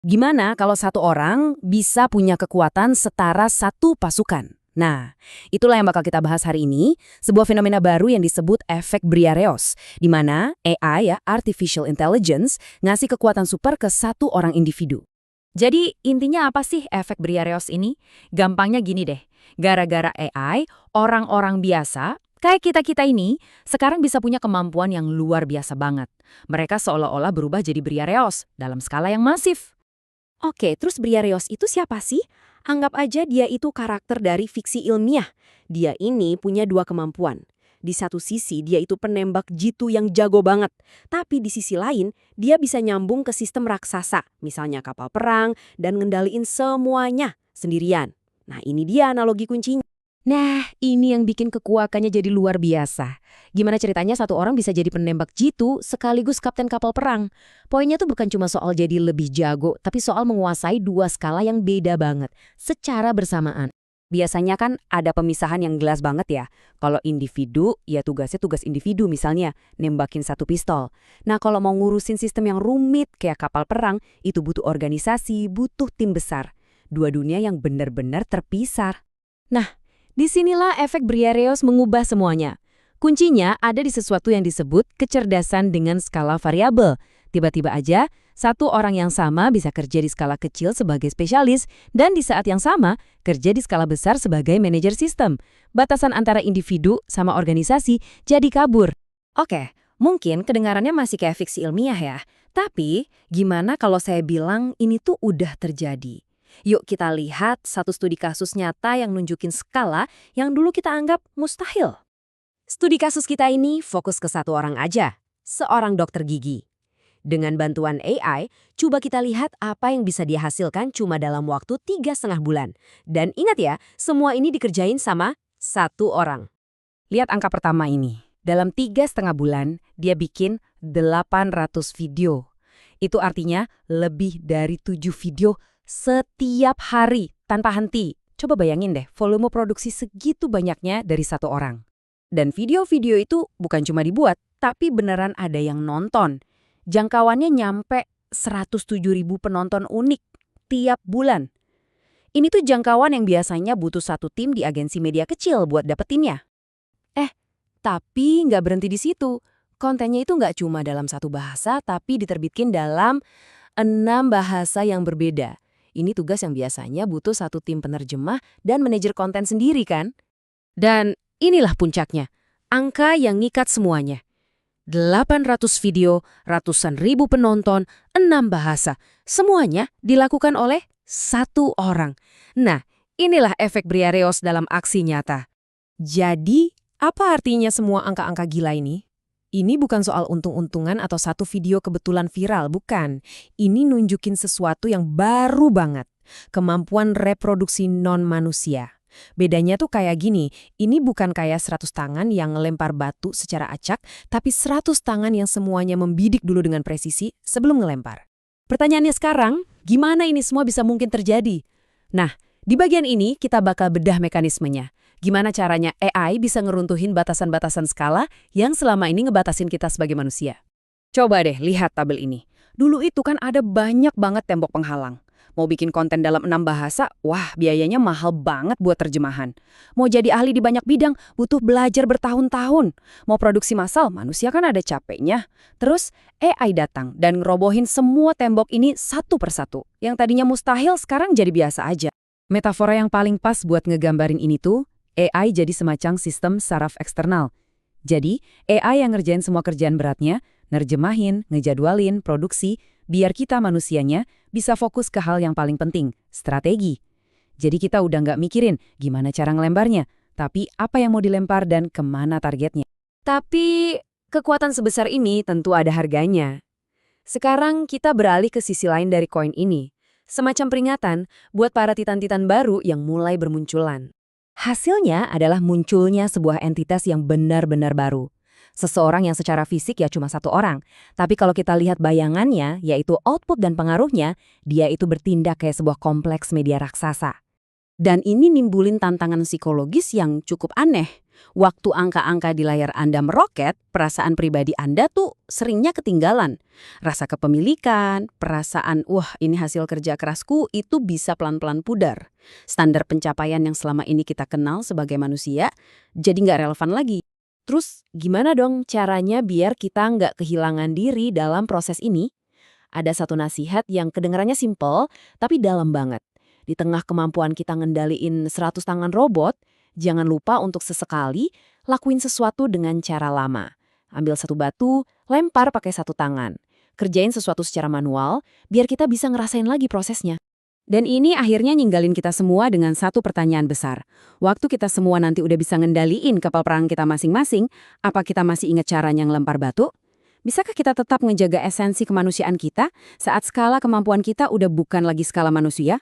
Gimana kalau satu orang bisa punya kekuatan setara satu pasukan? Nah, itulah yang bakal kita bahas hari ini, sebuah fenomena baru yang disebut efek Briareos, di mana AI Artificial Intelligence, ngasih kekuatan super ke satu orang individu. Jadi intinya apa sih efek Briareos ini? Gampangnya gini deh, gara-gara AI, orang-orang biasa, kayak kita-kita ini, sekarang bisa punya kemampuan yang luar biasa banget. Mereka seolah-olah berubah jadi Briareos dalam skala yang masif. Oke, terus Briareos itu siapa sih? Anggap aja dia itu karakter dari fiksi ilmiah. Dia ini punya dua kemampuan. Di satu sisi, dia itu penembak jitu yang jago banget. Tapi di sisi lain, dia bisa nyambung ke sistem raksasa, misalnya kapal perang, dan ngendaliin semuanya sendirian. Nah, ini dia analogi kuncinya. Nah, ini yang bikin kekuatannya jadi luar biasa. Gimana ceritanya satu orang bisa jadi penembak jitu sekaligus kapten kapal perang? Poinnya tuh bukan cuma soal jadi lebih jago, tapi soal menguasai dua skala yang beda banget, secara bersamaan. Biasanya kan ada pemisahan yang jelas banget ya. Kalau individu, ya tugasnya tugas individu misalnya, nembakin satu pistol. Nah kalau mau ngurusin sistem yang rumit kayak kapal perang, itu butuh organisasi, butuh tim besar. Dua dunia yang benar-benar terpisah. Nah, disinilah efek Briareos mengubah semuanya. Kuncinya ada di sesuatu yang disebut kecerdasan dengan skala variabel. Tiba-tiba aja, satu orang yang sama bisa kerja di skala kecil sebagai spesialis dan di saat yang sama kerja di skala besar sebagai manajer sistem. Batasan antara individu sama organisasi jadi kabur. Oke, mungkin kedengarannya masih kayak fiksi ilmiah ya. Tapi, gimana kalau saya bilang ini tuh udah terjadi? Yuk kita lihat satu studi kasus nyata yang nunjukin skala yang dulu kita anggap mustahil. Studi kasus kita ini fokus ke satu orang aja, seorang dokter gigi. Dengan bantuan AI, coba kita lihat apa yang bisa dia hasilkan cuma dalam waktu 3,5 bulan. Dan ingat ya, semua ini dikerjain sama satu orang. Lihat angka pertama ini. Dalam 3,5 bulan, dia bikin 800 video. Itu artinya lebih dari 7 video setiap hari tanpa henti. Coba bayangin deh, volume produksi segitu banyaknya dari satu orang. Dan video-video itu bukan cuma dibuat, tapi beneran ada yang nonton. Jangkauannya nyampe 107.000 penonton unik tiap bulan. Ini tuh jangkauan yang biasanya butuh satu tim di agensi media kecil buat dapetinnya. Tapi nggak berhenti di situ. Kontennya itu nggak cuma dalam satu bahasa, tapi diterbitkin dalam 6 bahasa yang berbeda. Ini tugas yang biasanya butuh satu tim penerjemah dan manajer konten sendiri kan? Dan inilah puncaknya, angka yang ngikat semuanya. 800 video, ratusan ribu penonton, 6 bahasa. Semuanya dilakukan oleh satu orang. Nah, inilah efek Briareos dalam aksi nyata. Jadi, apa artinya semua angka-angka gila ini? Ini bukan soal untung-untungan atau satu video kebetulan viral, bukan. Ini nunjukin sesuatu yang baru banget. Kemampuan reproduksi non-manusia. Bedanya tuh kayak gini, ini bukan kayak 100 tangan yang ngelempar batu secara acak, tapi 100 tangan yang semuanya membidik dulu dengan presisi sebelum ngelempar. Pertanyaannya sekarang, gimana ini semua bisa mungkin terjadi? Nah, di bagian ini kita bakal bedah mekanismenya. Gimana caranya AI bisa ngeruntuhin batasan-batasan skala yang selama ini ngebatasin kita sebagai manusia. Coba deh lihat tabel ini. Dulu itu kan ada banyak banget tembok penghalang. Mau bikin konten dalam 6 bahasa, wah biayanya mahal banget buat terjemahan. Mau jadi ahli di banyak bidang, butuh belajar bertahun-tahun. Mau produksi massal, manusia kan ada capeknya. Terus AI datang dan ngerobohin semua tembok ini satu persatu. Yang tadinya mustahil sekarang jadi biasa aja. Metafora yang paling pas buat ngegambarin ini tuh, AI jadi semacam sistem saraf eksternal. Jadi, AI yang ngerjain semua kerjaan beratnya, nerjemahin, ngejadwalin, produksi, biar kita manusianya bisa fokus ke hal yang paling penting, strategi. Jadi kita udah nggak mikirin gimana cara ngelemparnya, tapi apa yang mau dilempar dan kemana targetnya. Tapi, kekuatan sebesar ini tentu ada harganya. Sekarang kita beralih ke sisi lain dari koin ini. Semacam peringatan buat para titan-titan baru yang mulai bermunculan. Hasilnya adalah munculnya sebuah entitas yang benar-benar baru. Seseorang yang secara fisik ya cuma satu orang, tapi kalau kita lihat bayangannya, yaitu output dan pengaruhnya, dia itu bertindak kayak sebuah kompleks media raksasa. Dan ini nimbulin tantangan psikologis yang cukup aneh. Waktu angka-angka di layar Anda meroket, perasaan pribadi Anda tuh seringnya ketinggalan. Rasa kepemilikan, perasaan, wah ini hasil kerja kerasku, itu bisa pelan-pelan pudar. Standar pencapaian yang selama ini kita kenal sebagai manusia, jadi nggak relevan lagi. Terus gimana dong caranya biar kita nggak kehilangan diri dalam proses ini? Ada satu nasihat yang kedengarannya simpel, tapi dalam banget. Di tengah kemampuan kita ngendaliin 100 tangan robot, jangan lupa untuk sesekali lakuin sesuatu dengan cara lama. Ambil satu batu, lempar pakai satu tangan. Kerjain sesuatu secara manual, biar kita bisa ngerasain lagi prosesnya. Dan ini akhirnya ninggalin kita semua dengan satu pertanyaan besar. Waktu kita semua nanti udah bisa ngendaliin kapal perang kita masing-masing, apa kita masih ingat caranya ngelempar batu? Bisakah kita tetap ngejaga esensi kemanusiaan kita saat skala kemampuan kita udah bukan lagi skala manusia?